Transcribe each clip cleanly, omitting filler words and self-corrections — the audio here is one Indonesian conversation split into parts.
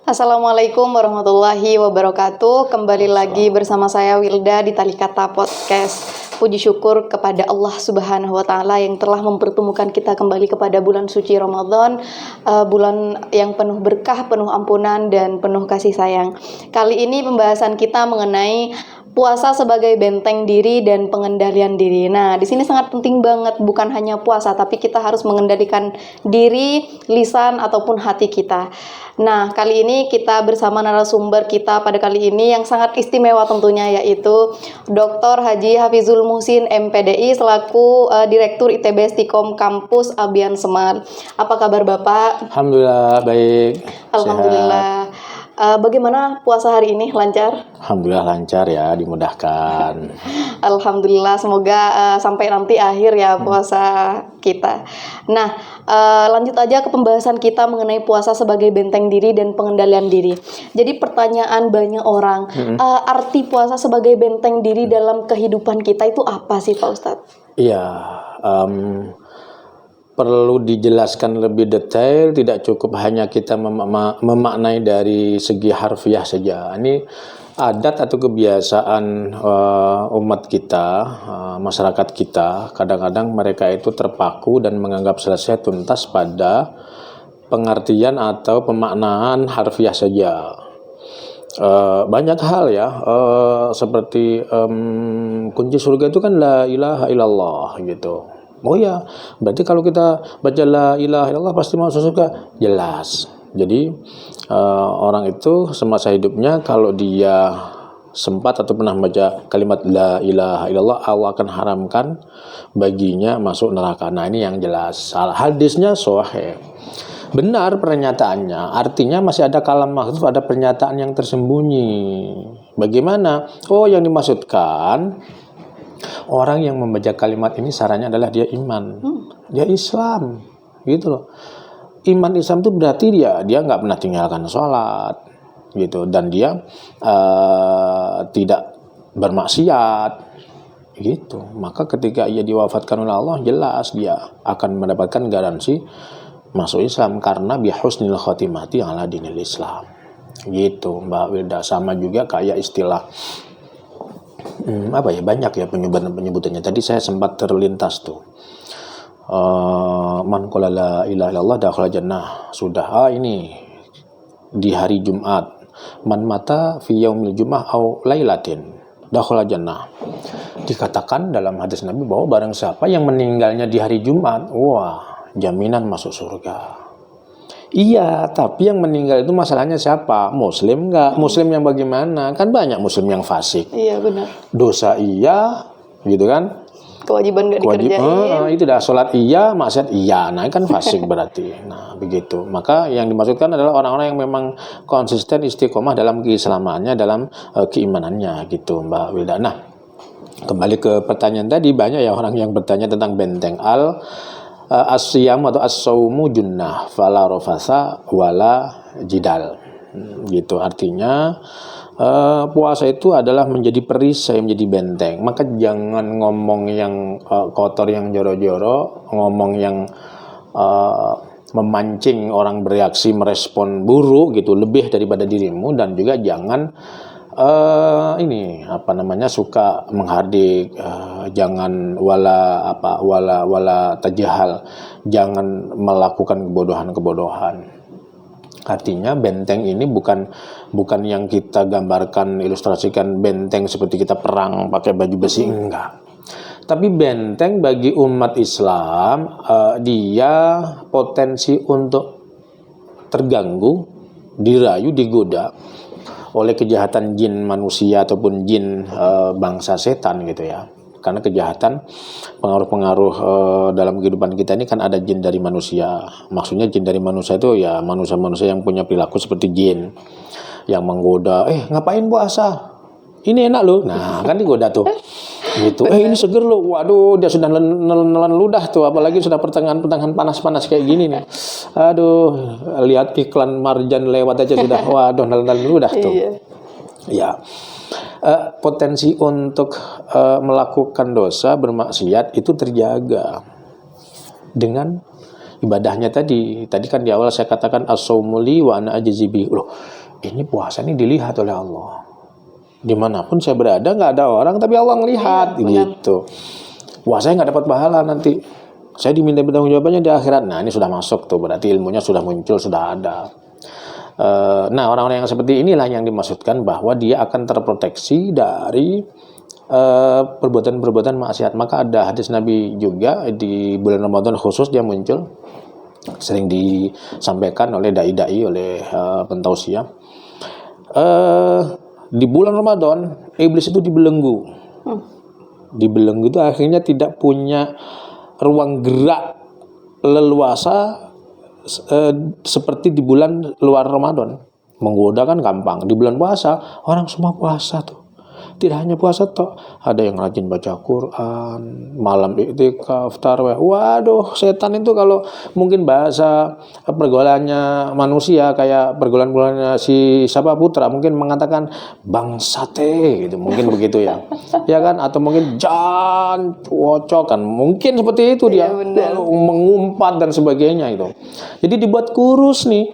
Assalamualaikum warahmatullahi wabarakatuh. Kembali lagi bersama saya Wilda di Tali Kata Podcast. Puji syukur kepada Allah Subhanahu wa taala yang telah mempertemukan kita kembali kepada bulan suci Ramadan, bulan yang penuh berkah, penuh ampunan dan penuh kasih sayang. Kali ini pembahasan kita mengenai puasa sebagai benteng diri dan pengendalian diri. Nah, di sini sangat penting banget, bukan hanya puasa, tapi kita harus mengendalikan diri, lisan ataupun hati kita. Nah, kali ini kita bersama narasumber kita pada kali ini yang sangat istimewa tentunya, yaitu Dr. Haji Hafizul Muhsin MPDI selaku Direktur ITB Stikom Kampus Abian Semar. Apa kabar Bapak? Alhamdulillah baik. Alhamdulillah. Bagaimana puasa hari ini? Lancar? Alhamdulillah lancar ya, dimudahkan. Alhamdulillah, semoga sampai nanti akhir ya puasa kita. Nah, lanjut aja ke pembahasan kita mengenai puasa sebagai benteng diri dan pengendalian diri. Jadi pertanyaan banyak orang, arti puasa sebagai benteng diri dalam kehidupan kita itu apa sih Pak Ustadz? Iya, perlu dijelaskan lebih detail, tidak cukup hanya kita memaknai dari segi harfiah saja. Ini adat atau kebiasaan umat kita, masyarakat kita, kadang-kadang mereka itu terpaku dan menganggap selesai tuntas pada pengertian atau pemaknaan harfiah saja. Banyak hal ya, seperti kunci surga itu kan la ilaha illallah gitu. Oh ya, berarti kalau kita baca la ilaha illallah pasti masuk surga, jelas. Jadi orang itu semasa hidupnya kalau dia sempat atau pernah baca kalimat la ilaha illallah, Allah akan haramkan baginya masuk neraka. Nah, ini yang jelas. Hadisnya sahih. Benar pernyataannya, artinya masih ada kalam mahdzuf, ada pernyataan yang tersembunyi. Bagaimana? Oh, yang dimaksudkan orang yang membaca kalimat ini syaratnya adalah dia iman, dia Islam, gitu loh. Iman Islam itu berarti dia nggak pernah tinggalkan sholat, gitu, dan dia tidak bermaksiat, gitu. Maka ketika ia diwafatkan oleh Allah, jelas dia akan mendapatkan garansi masuk Islam karena bihusnil khotimati ala dinil Islam, gitu Mbak Wilda. Sama juga kayak istilah banyak ya penyebutannya. Tadi saya sempat terlintas tuh. Man qala la ilaha illallah dakhala jannah. Sudah ini di hari Jumat. Man mata fi yaumil jum'ah au lailatin dakhala jannah. Dikatakan dalam hadis Nabi bahwa barang siapa yang meninggalnya di hari Jumat, wah, jaminan masuk surga. Iya, tapi yang meninggal itu masalahnya siapa? Muslim nggak? Muslim yang bagaimana? Kan banyak muslim yang fasik. Iya, benar. Dosa iya, gitu kan? Kewajiban nggak dikerjain. Itu dah, sholat iya, maksiat iya. Nah, kan fasik berarti. Nah, begitu. Maka yang dimaksudkan adalah orang-orang yang memang konsisten istiqomah dalam keislamannya, dalam keimanannya, gitu Mbak Wilda. Nah, kembali ke pertanyaan tadi, banyak ya orang yang bertanya tentang benteng as-siyam atau as-saumu junnah fala rafasa wala jidal, gitu. Artinya puasa itu adalah menjadi perisai, menjadi benteng. Maka jangan ngomong yang kotor, yang joro-joro, ngomong yang memancing orang bereaksi, merespon buruk gitu, lebih daripada dirimu. Dan juga jangan suka menghardik, jangan wala tajahal, jangan melakukan kebodohan. Artinya benteng ini bukan yang kita gambarkan, ilustrasikan benteng seperti kita perang pakai baju besi, enggak. Tapi benteng bagi umat Islam, dia potensi untuk terganggu, dirayu, digoda oleh kejahatan jin manusia ataupun jin bangsa setan, gitu ya. Karena kejahatan, pengaruh-pengaruh dalam kehidupan kita ini kan ada jin dari manusia. Maksudnya jin dari manusia itu ya manusia-manusia yang punya perilaku seperti jin, yang menggoda, ngapain puasa? Ini enak loh. Nah, kan digoda tuh. Gitu. Ini seger loh. Waduh, dia sudah nelan ludah tuh, apalagi sudah pertengahan panas-panas kayak gini nih. Aduh, lihat iklan marjan lewat aja sudah, waduh, nelan ludah tuh. Ya. Potensi untuk melakukan dosa, bermaksiat itu terjaga dengan ibadahnya tadi kan di awal saya katakan as-saumuli wa ana ajzibi. Loh, ini puasa ini dilihat oleh Allah. Dimanapun saya berada nggak ada orang, tapi Allah ngelihat gitu. Wah, saya nggak dapat pahala nanti. Saya diminta bertanggung jawabannya di akhirat. Nah, ini sudah masuk tuh, berarti ilmunya sudah muncul, sudah ada. Nah, orang-orang yang seperti inilah yang dimaksudkan bahwa dia akan terproteksi dari perbuatan-perbuatan maksiat. Maka ada hadis Nabi juga di bulan Ramadan khusus dia muncul, sering disampaikan oleh dai-dai, oleh pentausiah. Di bulan Ramadan iblis itu dibelenggu. Dibelenggu itu akhirnya tidak punya ruang gerak leluasa seperti di bulan luar Ramadan. Menggoda kan gampang. Di bulan puasa orang semua puasa tuh. Tidak hanya puasa toh, ada yang rajin baca Quran, malam iktikaf, tarawih. Waduh, setan itu kalau mungkin bahasa pergaulannya manusia kayak pergaulan-pergaulannya si siapa Putra mungkin mengatakan bangsate gitu, mungkin begitu ya. Ya kan, atau mungkin jan wocok kan, mungkin seperti itu dia. Mengumpat dan sebagainya itu. Jadi dibuat kurus nih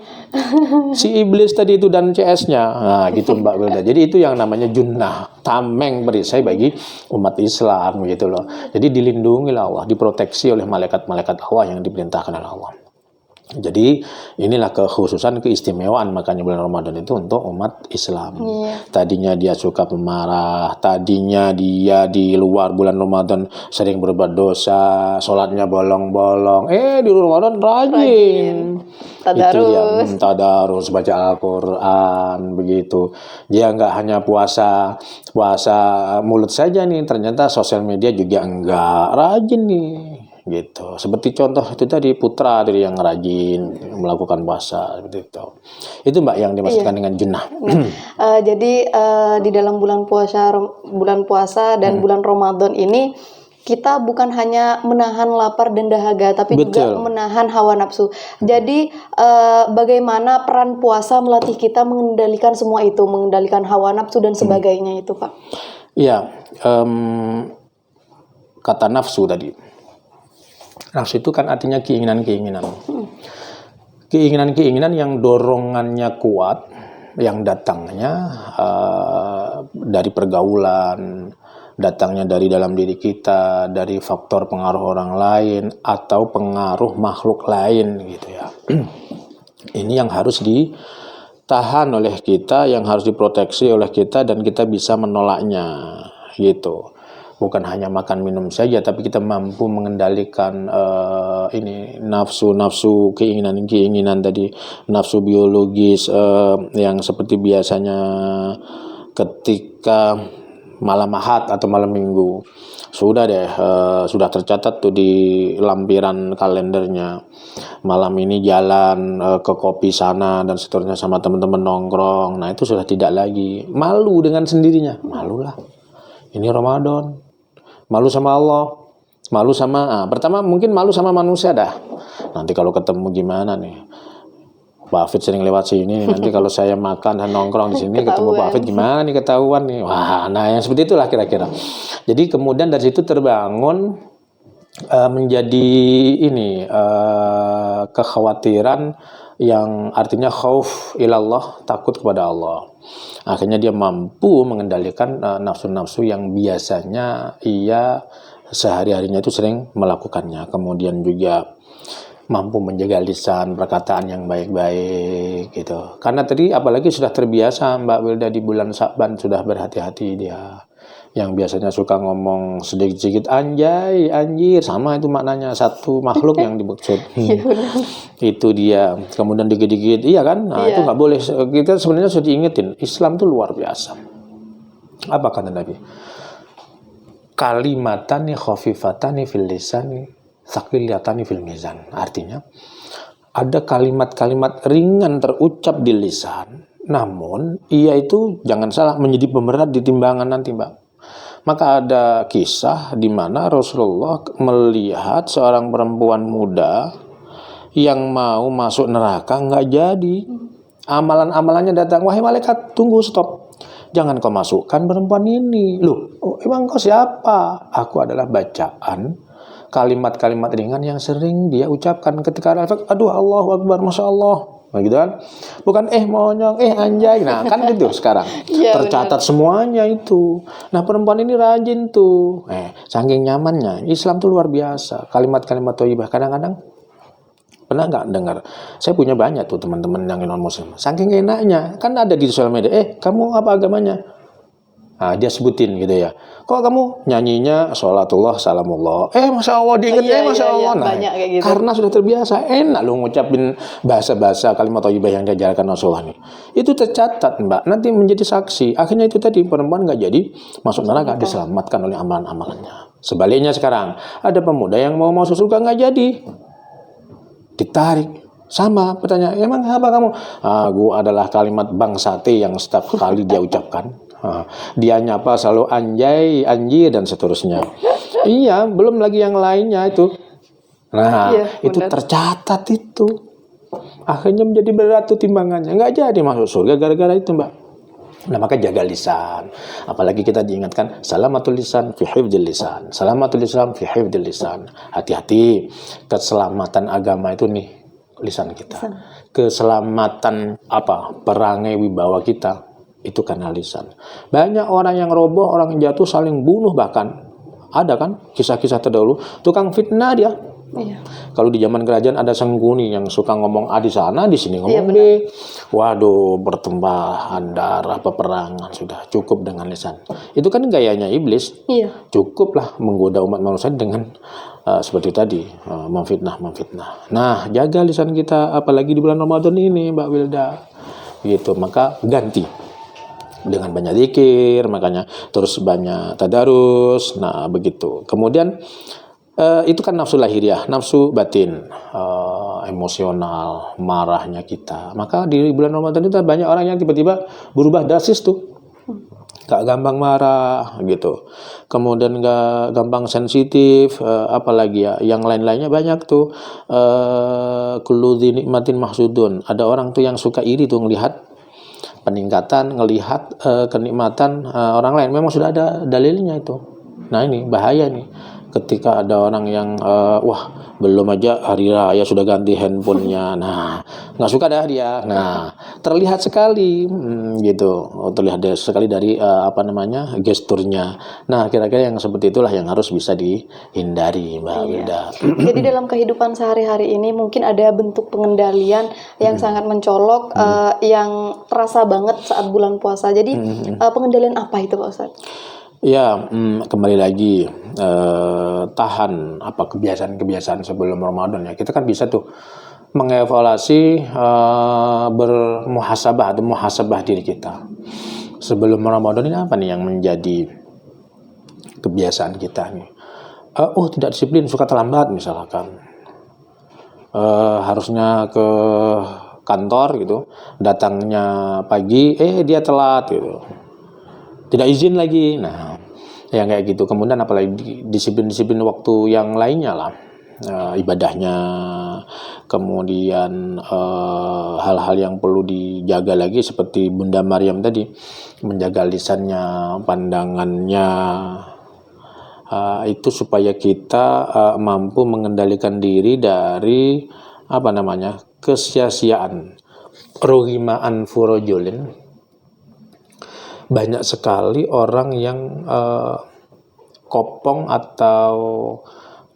si iblis tadi itu dan CS-nya. Nah, gitu Mbak Wilda. Jadi itu yang namanya junnah, tameng perisai bagi umat Islam gitu loh. Jadi dilindungi oleh Allah, diproteksi oleh malaikat-malaikat Allah yang diperintahkan oleh Allah. Jadi inilah kekhususan, keistimewaan makanya bulan Ramadan itu untuk umat Islam. Tadinya dia suka pemarah, tadinya dia di luar bulan Ramadan sering berbuat dosa, sholatnya bolong-bolong. Di Ramadan rajin. Itu dia tadarus, baca Al-Quran begitu. Dia nggak hanya puasa mulut saja nih, ternyata sosial media juga enggak, rajin nih. Gitu. Seperti contoh itu tadi Putra dari yang rajin melakukan puasa seperti itu. Itu Mbak yang dimaksudkan dengan junnah. Jadi di dalam bulan puasa dan bulan Ramadan ini kita bukan hanya menahan lapar dan dahaga, tapi juga menahan hawa nafsu. Jadi bagaimana peran puasa melatih kita mengendalikan semua itu, mengendalikan hawa nafsu dan sebagainya itu, Pak? Iya, kata nafsu tadi. Nafsu itu kan artinya keinginan-keinginan. Keinginan-keinginan yang dorongannya kuat, yang datangnya dari pergaulan, datangnya dari dalam diri kita, dari faktor pengaruh orang lain atau pengaruh makhluk lain gitu ya. Ini yang harus ditahan oleh kita, yang harus diproteksi oleh kita dan kita bisa menolaknya gitu. Bukan hanya makan minum saja, tapi kita mampu mengendalikan ini nafsu keinginan tadi, nafsu biologis yang seperti biasanya ketika malam Ahad atau malam Minggu sudah tercatat tuh di lampiran kalendernya. Malam ini jalan ke kopi sana dan seterusnya sama teman-teman nongkrong. Nah itu sudah tidak lagi malu dengan sendirinya, malulah. Ini Ramadan, malu sama Allah, malu sama pertama mungkin malu sama manusia dah. Nanti kalau ketemu gimana nih? Pak Hafid sering lewat sini, nanti kalau saya makan dan nongkrong di sini ketemu Pak Hafid gimana nih, ketahuan nih. Wah, nah yang seperti itulah kira-kira. Jadi kemudian dari situ terbangun menjadi ini kekhawatiran yang artinya khauf ilallah, takut kepada Allah. Akhirnya dia mampu mengendalikan nafsu-nafsu yang biasanya ia sehari-harinya itu sering melakukannya. Kemudian juga mampu menjaga lisan, perkataan yang baik-baik gitu. Karena tadi apalagi sudah terbiasa Mbak Wilda di bulan Sya'ban sudah berhati-hati dia. Yang biasanya suka ngomong sedikit-sedikit anjay, anjir, sama itu maknanya, satu makhluk yang dimaksud. Itu dia. Kemudian dikit-dikit, iya kan? Nah, itu nggak boleh. Kita sebenarnya sudah diingetin, Islam itu luar biasa. Apa kata Nabi? Kalimatani khafifatani fil lisani, tsaqillatani fil mizan. Artinya, ada kalimat-kalimat ringan terucap di lisan, namun ia itu jangan salah menjadi pemberat di timbangan nanti, Mbak. Maka ada kisah di mana Rasulullah melihat seorang perempuan muda yang mau masuk neraka, nggak jadi. Amalan-amalannya datang, wahai malaikat, tunggu, stop. Jangan kau masukkan perempuan ini. Loh, emang kau siapa? Aku adalah bacaan kalimat-kalimat ringan yang sering dia ucapkan ketika aduh Allahu Akbar, Masya Allah. gitu kan? Bukan monyong, anjay. Nah, kan gitu sekarang. Iya, Tercatat semuanya itu. Nah, perempuan ini rajin tuh. Saking nyamannya. Islam tuh luar biasa. Kalimat-kalimat thayyibah kadang-kadang pernah nggak dengar? Saya punya banyak tuh teman-teman yang non muslim. Saking enaknya, kan ada di sosial media. Kamu apa agamanya? Nah, dia sebutin gitu ya. Kok kamu nyanyinya sholatullah salamullah. Masya Allah diinget masya Allah. Nah, banyak kayak gitu. karena sudah terbiasa, enak lu ngucapin bahasa-bahasa kalimat thayyibah yang diajarkan Rasulullah nih. Itu tercatat Mbak. Nanti menjadi saksi. Akhirnya itu tadi perempuan nggak jadi masuk neraka, diselamatkan oleh amalan-amalannya. Sebaliknya sekarang ada pemuda yang mau masuk surga nggak jadi, ditarik. Sama pertanyaan, emang apa kamu? Gua adalah kalimat bangsate yang setiap kali dia ucapkan. Dia nyapa selalu anjay, anjir dan seterusnya. Iya, belum lagi yang lainnya itu. Nah, itu benar. tercatat itu. Akhirnya menjadi berat tuh timbangannya. Nggak jadi masuk surga gara-gara itu, Mbak. Nah, maka jaga lisan. Apalagi kita diingatkan salamatul lisan fi hifdzil lisan. Salamatul lisan fi hifdzil lisan. Hati-hati, keselamatan agama itu nih lisan kita. Keselamatan perangai wibawa kita itu karena lisan. Banyak orang yang roboh, orang yang jatuh saling bunuh, bahkan ada kan kisah-kisah terdahulu tukang fitnah dia. Iya. Kalau di zaman kerajaan ada Sangkuni yang suka ngomong A di sana, di sini ngomong B. Waduh, bertembahan darah, peperangan, sudah cukup dengan lisan. Itu kan gayanya iblis. Iya. Cukuplah menggoda umat manusia dengan seperti tadi, memfitnah. Nah, jaga lisan kita apalagi di bulan Ramadan ini, Mbak Wilda. Gitu, maka ganti dengan banyak zikir, makanya terus banyak tadarus. Nah, begitu. Kemudian itu kan nafsu lahiriah, nafsu batin, emosional, marahnya kita. Maka di bulan Ramadan itu banyak orang yang tiba-tiba berubah drastis tuh. Gak gampang marah gitu. Kemudian gak gampang sensitif, apalagi ya yang lain-lainnya banyak tuh. Kullu dzi nikmatin mahsudun. Ada orang tuh yang suka iri tuh ngelihat peningkatan, ngelihat kenikmatan orang lain. Memang sudah ada dalilnya itu. Nah, ini bahaya nih. Ketika ada orang yang belum aja hari raya sudah ganti handphonenya, nah nggak suka dah dia. Nah, terlihat sekali gitu, terlihat sekali dari gesturnya. Nah, kira-kira yang seperti itulah yang harus bisa dihindari, Mbak Wilda. Jadi dalam kehidupan sehari-hari ini mungkin ada bentuk pengendalian yang sangat mencolok, yang terasa banget saat bulan puasa. Jadi pengendalian apa itu, Pak Ustadz? Ya, kembali lagi tahan kebiasaan-kebiasaan sebelum Ramadan ya. Kita kan bisa tuh mengevaluasi, bermuhasabah atau muhasabah diri kita. Sebelum Ramadan ini apa nih yang menjadi kebiasaan kita nih? Tidak disiplin, suka terlambat misalkan. Harusnya ke kantor gitu, datangnya pagi, dia telat gitu. Tidak izin lagi. Nah, yang kayak gitu. Kemudian apalagi disiplin-disiplin waktu yang lainnya lah, ibadahnya. Kemudian hal-hal yang perlu dijaga lagi seperti Bunda Maryam tadi, menjaga lisannya, pandangannya, itu supaya kita mampu mengendalikan diri dari kesia-siaan. Rohima'an furojulin. Banyak sekali orang yang kopong atau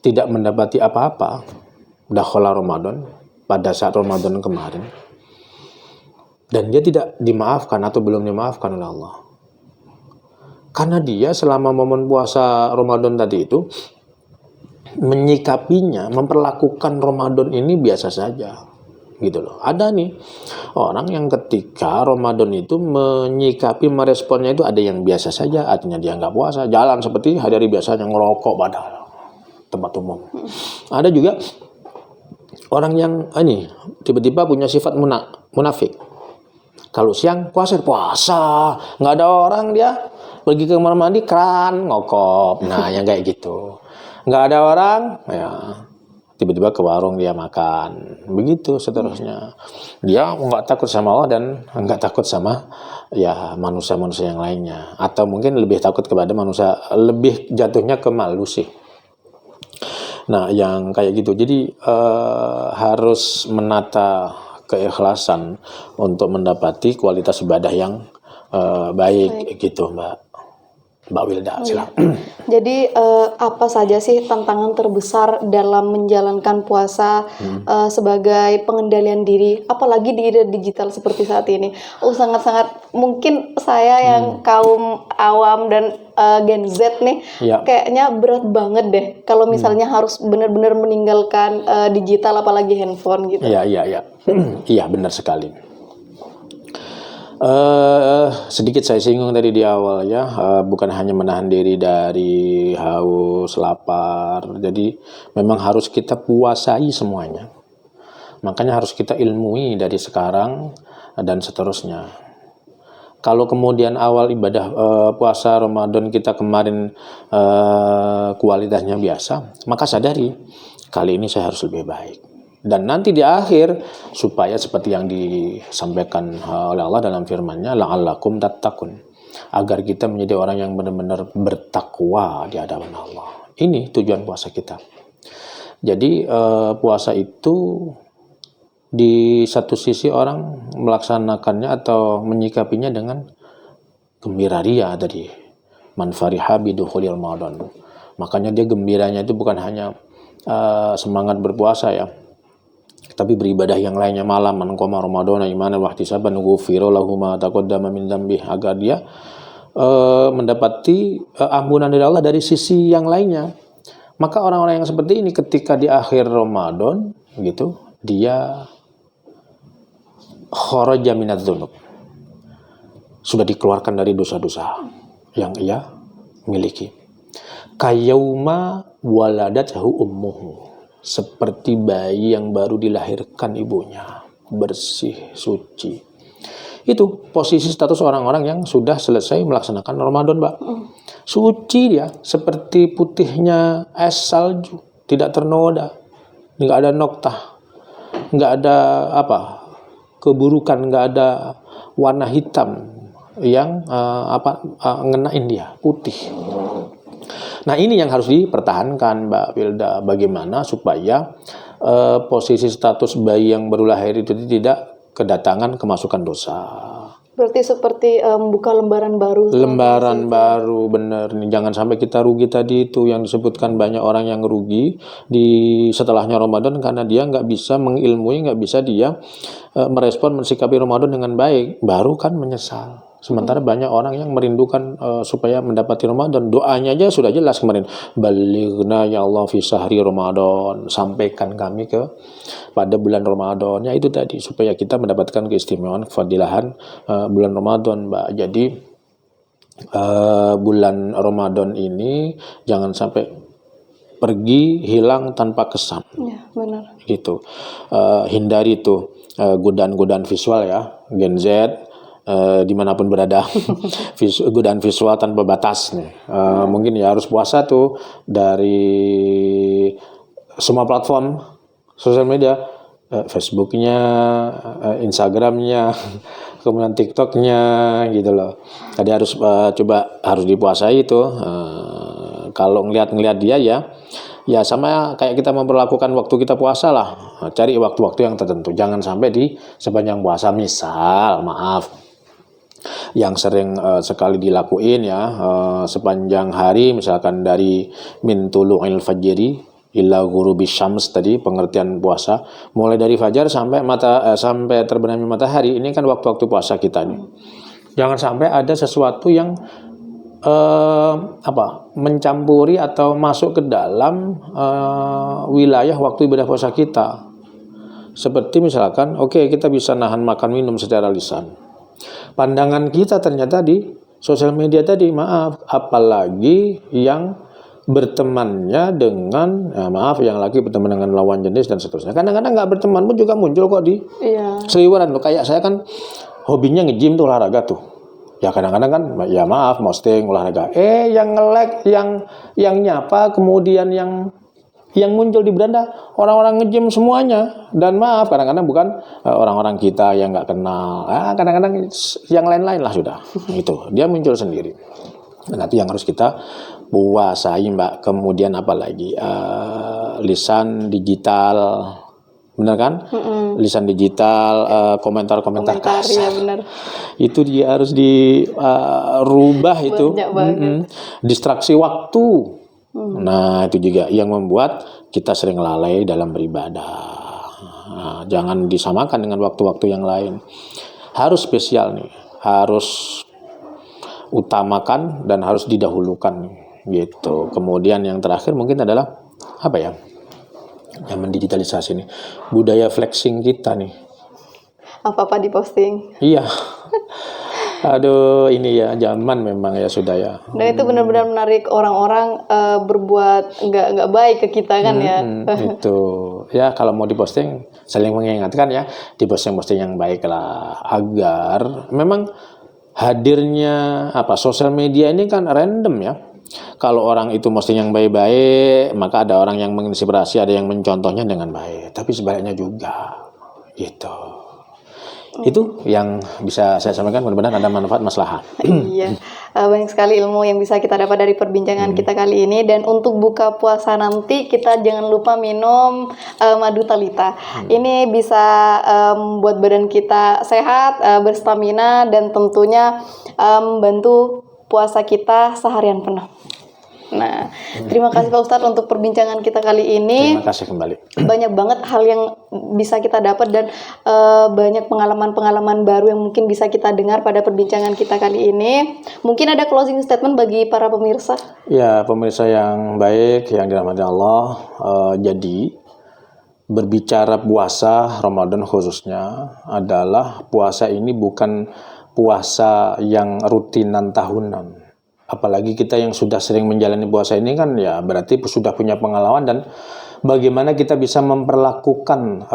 tidak mendapati apa-apa dakhala Ramadan, pada saat Ramadan kemarin, dan dia tidak dimaafkan atau belum dimaafkan oleh Allah karena dia selama momen puasa Ramadan tadi itu menyikapinya, memperlakukan Ramadan ini biasa saja gitu loh. Ada nih orang yang ketika Ramadan itu menyikapi, meresponnya itu ada yang biasa saja, artinya dia nggak puasa, jalan seperti hari-hari biasanya, ngerokok pada tempat umum. Ada juga orang yang tiba-tiba punya sifat munafik. Kalau siang puasa, nggak ada orang dia pergi ke kamar mandi, keran ngokop. Nah, yang kayak gitu. Nggak ada orang, ya tiba-tiba ke warung dia makan, begitu seterusnya. Dia nggak takut sama Allah dan nggak takut sama manusia-manusia yang lainnya, atau mungkin lebih takut kepada manusia, lebih jatuhnya ke malu sih. Nah, yang kayak gitu. Jadi harus menata keikhlasan untuk mendapati kualitas ibadah yang baik gitu Mbak Wilda. Silakan. Jadi apa saja sih tantangan terbesar dalam menjalankan puasa sebagai pengendalian diri, apalagi di era digital seperti saat ini? Sangat-sangat mungkin saya yang kaum awam dan Gen Z nih, Ya. kayaknya berat banget deh kalau misalnya harus benar-benar meninggalkan digital, apalagi handphone gitu. Iya. Iya, benar sekali. Sedikit saya singgung tadi di awal ya, bukan hanya menahan diri dari haus, lapar. Jadi memang harus kita puasai semuanya. Makanya harus kita ilmui dari sekarang dan seterusnya. Kalau kemudian awal ibadah puasa Ramadan kita kemarin kualitasnya biasa, maka sadari kali ini saya harus lebih baik. Dan nanti di akhir supaya seperti yang disampaikan oleh Allah dalam firman-Nya, la'allakum tattaqun, agar kita menjadi orang yang benar-benar bertakwa di hadapan Allah. Ini tujuan puasa kita. Jadi puasa itu di satu sisi orang melaksanakannya atau menyikapinya dengan gembira ria tadi, man fariha bidukhulil Ramadan. Makanya dia gembiranya itu bukan hanya semangat berpuasa ya, tapi beribadah yang lainnya malam, man qama ramadhana imanan wa ihtisaban ghufira lahu ma taqaddama min dzambi, agar dia mendapati ampunan dari Allah dari sisi yang lainnya. Maka orang-orang yang seperti ini ketika di akhir Ramadan gitu, dia kharaja minadz dzunub, sudah dikeluarkan dari dosa-dosa yang ia miliki. Kayauma waladathu ummuhu, seperti bayi yang baru dilahirkan ibunya, bersih, suci. Itu posisi status orang-orang yang sudah selesai melaksanakan Ramadan, Mbak. Suci dia, seperti putihnya es salju, tidak ternoda, nggak ada noktah, nggak ada keburukan, nggak ada warna hitam yang ngenain dia, putih. Nah, ini yang harus dipertahankan, Mbak Wilda. Bagaimana supaya posisi status bayi yang baru lahir itu tidak kedatangan kemasukan dosa. Berarti seperti membuka lembaran baru. Lembaran baru, bener nih. Jangan sampai kita rugi tadi itu yang disebutkan, banyak orang yang rugi di setelahnya Ramadan karena dia nggak bisa mengilmui, nggak bisa dia merespon, mensikapi Ramadan dengan baik. Baru kan menyesal. Sementara banyak orang yang merindukan supaya mendapati Ramadan. Doanya aja sudah jelas kemarin. Balighna ya Allah fi syahri Ramadan. Sampaikan kami pada bulan Ramadan. Ya itu tadi, supaya kita mendapatkan keistimewaan, kefadilahan bulan Ramadan, Mbak. Jadi bulan Ramadan ini jangan sampai pergi hilang tanpa kesan. Ya, benar. Gitu. Hindari tuh godaan-godaan visual ya, Gen Z. Dimanapun berada, godaan visual tanpa batas nih. Mungkin ya harus puasa tuh dari semua platform sosial media, Facebooknya, Instagramnya, kemudian TikToknya gitu loh. Tadi harus harus dipuasai itu. Kalau ngelihat dia ya sama kayak kita memperlakukan waktu kita puasa lah. Cari waktu-waktu yang tertentu. Jangan sampai di sepanjang puasa, misal maaf, yang sering sekali dilakuin ya, sepanjang hari, misalkan dari min tulu'il fajri illa ghurubis syams, tadi pengertian puasa mulai dari fajar sampai sampai terbenamnya matahari. Ini kan waktu-waktu puasa kita nih. Jangan sampai ada sesuatu yang mencampuri atau masuk ke dalam wilayah waktu ibadah puasa kita. Seperti misalkan kita bisa nahan makan minum secara lisan. Pandangan kita ternyata di sosial media tadi, maaf, apalagi yang bertemannya dengan yang laki berteman dengan lawan jenis dan seterusnya. Kadang-kadang nggak berteman pun juga muncul kok di seliweran loh. Kayak saya kan hobinya nge-gym tuh, olahraga tuh. Ya kadang-kadang kan ya maaf, posting olahraga. Yang nge-like, yang nyapa, kemudian yang muncul di beranda orang-orang nge-gym semuanya. Dan maaf, kadang-kadang bukan orang-orang kita yang nggak kenal. Kadang-kadang yang lain-lain lah sudah. Itu dia muncul sendiri. Nah, itu yang harus kita puasai, Mbak. Kemudian apa lagi? Lisan digital, benar kan? Lisan digital, komentar-komentar Komentar ya kasar. benar. Itu dia harus dirubah itu. Banyak banget. Distraksi waktu. Nah, itu juga yang membuat kita sering lalai dalam beribadah. Nah, jangan disamakan dengan waktu-waktu yang lain. Harus spesial nih, harus utamakan dan harus didahulukan gitu. Kemudian yang terakhir mungkin adalah apa ya? Zaman digitalisasi nih, budaya flexing kita nih. Apa-apa diposting. Iya. Aduh, ini ya zaman memang ya sudah ya. Dan itu benar-benar menarik orang-orang berbuat nggak baik ke kita kan ya. Itu ya kalau mau diposting saling mengingatkan ya, diposting-posting yang baik lah agar memang hadirnya sosial media ini kan random ya. Kalau orang itu posting yang baik-baik, maka ada orang yang menginspirasi, ada yang mencontohnya dengan baik. Tapi sebaliknya juga gitu. Itu yang bisa saya sampaikan, mudah-mudahan ada manfaat maslahat. Iya, banyak sekali ilmu yang bisa kita dapat dari perbincangan kita kali ini. Dan untuk buka puasa nanti kita jangan lupa minum madu talita. Ini bisa membuat badan kita sehat, berstamina, dan tentunya membantu puasa kita seharian penuh. Nah, terima kasih Pak Ustadz untuk perbincangan kita kali ini. Terima kasih kembali. Banyak banget hal yang bisa kita dapat dan banyak pengalaman-pengalaman baru yang mungkin bisa kita dengar pada perbincangan kita kali ini. Mungkin ada closing statement bagi para pemirsa? Ya, pemirsa yang baik, yang dirahmati Allah, jadi berbicara puasa Ramadan khususnya adalah puasa ini bukan puasa yang rutinan tahunan. Apalagi kita yang sudah sering menjalani puasa ini kan ya berarti sudah punya pengalaman dan bagaimana kita bisa memperlakukan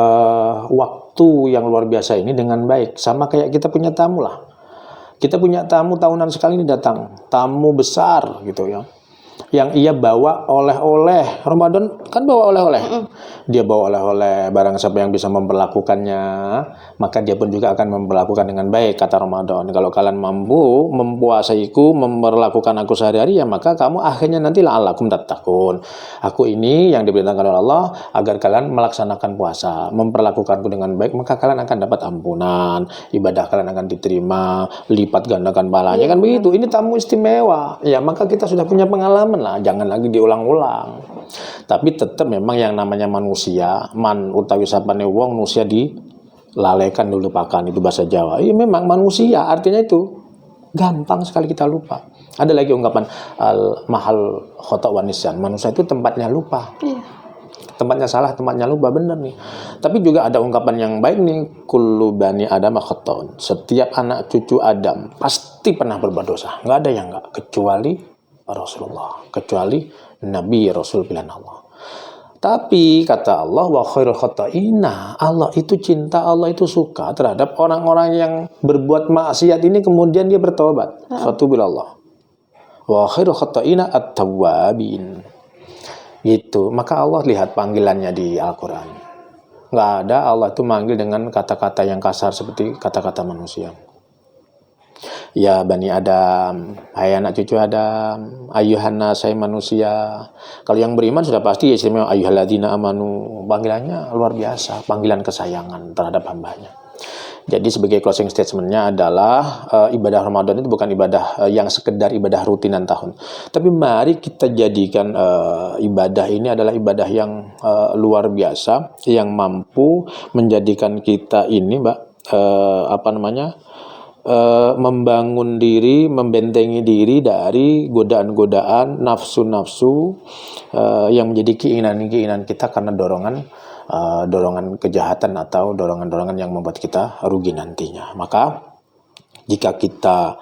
waktu yang luar biasa ini dengan baik. Sama kayak kita punya tamu lah. Kita punya tamu tahunan sekali ini datang. Tamu besar gitu ya. Yang ia bawa oleh-oleh. Ramadan kan bawa oleh-oleh. Dia bawa oleh-oleh, barang siapa yang bisa memperlakukannya, maka dia pun juga akan memperlakukan dengan baik, kata Ramadan. Kalau kalian mampu mempuasaiku, memperlakukan aku sehari-hari, ya maka kamu akhirnya nanti la'allakum tattaqun. Aku ini yang diperintahkan oleh Allah agar kalian melaksanakan puasa, memperlakukanku dengan baik, maka kalian akan dapat ampunan, ibadah kalian akan diterima, lipat gandakan pahalanya, kan begitu. Ini tamu istimewa. Ya, maka kita sudah punya pengalaman lah, jangan lagi diulang-ulang. Tapi tetap memang yang namanya manusia, man utawi sapane wong, manusia dilalaikan dilupakan, itu bahasa Jawa. Iya memang manusia, artinya itu gampang sekali kita lupa. Ada lagi ungkapan al mahal khata' wa nisyan, manusia itu tempatnya lupa. Tempatnya salah, tempatnya lupa, bener nih. Tapi juga ada ungkapan yang baik nih, kullu bani adam khata'un. Setiap anak cucu Adam pasti pernah berbuat dosa. Nggak ada yang nggak, kecuali Rasulullah, kecuali Nabi Rasul pilihan Allah. Tapi kata Allah, wa khairul khata'ina, Allah itu cinta, Allah itu suka terhadap orang-orang yang berbuat maksiat ini kemudian dia bertobat. Fatubillah. Wa khairul khata'ina at-tawwabin. Gitu. Maka Allah lihat panggilannya di Al-Quran. Nggak ada Allah itu manggil dengan kata-kata yang kasar seperti kata-kata manusia. Ya Bani Adam, hai anak cucu Adam, ayuhanna saya manusia. Kalau yang beriman sudah pasti istimewa ayyuhalladzina amanu. Panggilannya luar biasa, panggilan kesayangan terhadap hambanya. Jadi sebagai closing statement-nya adalah ibadah Ramadan itu bukan ibadah yang sekedar ibadah rutinan tahun. Tapi mari kita jadikan ibadah ini adalah ibadah yang luar biasa, yang mampu menjadikan kita ini membangun diri, membentengi diri dari godaan-godaan nafsu-nafsu yang menjadi keinginan-keinginan kita karena dorongan kejahatan atau dorongan-dorongan yang membuat kita rugi nantinya. Maka jika kita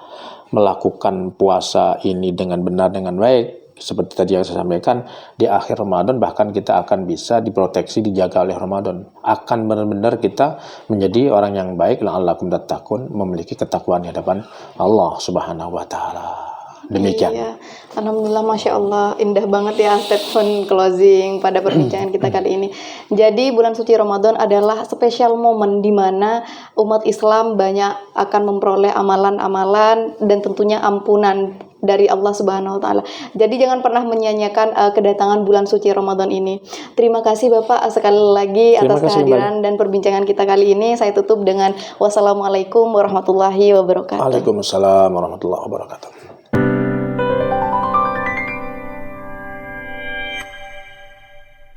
melakukan puasa ini dengan benar, dengan baik, seperti tadi yang saya sampaikan, di akhir Ramadan bahkan kita akan bisa diproteksi, dijaga oleh Ramadan. Akan benar-benar kita menjadi orang yang baik, la'allakum tattaqun, memiliki ketakwaan di hadapan Allah Subhanahu wa taala. Demikian. Iya. Alhamdulillah, Masya Allah, indah banget ya statement closing pada perbincangan kita kali ini. Jadi bulan suci Ramadan adalah spesial momen di mana umat Islam banyak akan memperoleh amalan-amalan dan tentunya ampunan dari Allah Subhanahu wa taala. Jadi jangan pernah menyia-nyiakan kedatangan bulan suci Ramadan ini. Terima kasih Bapak sekali lagi Terima atas kasih kehadiran dan perbincangan kita kali ini. Saya tutup dengan wassalamualaikum warahmatullahi wabarakatuh. Waalaikumsalam warahmatullahi wabarakatuh.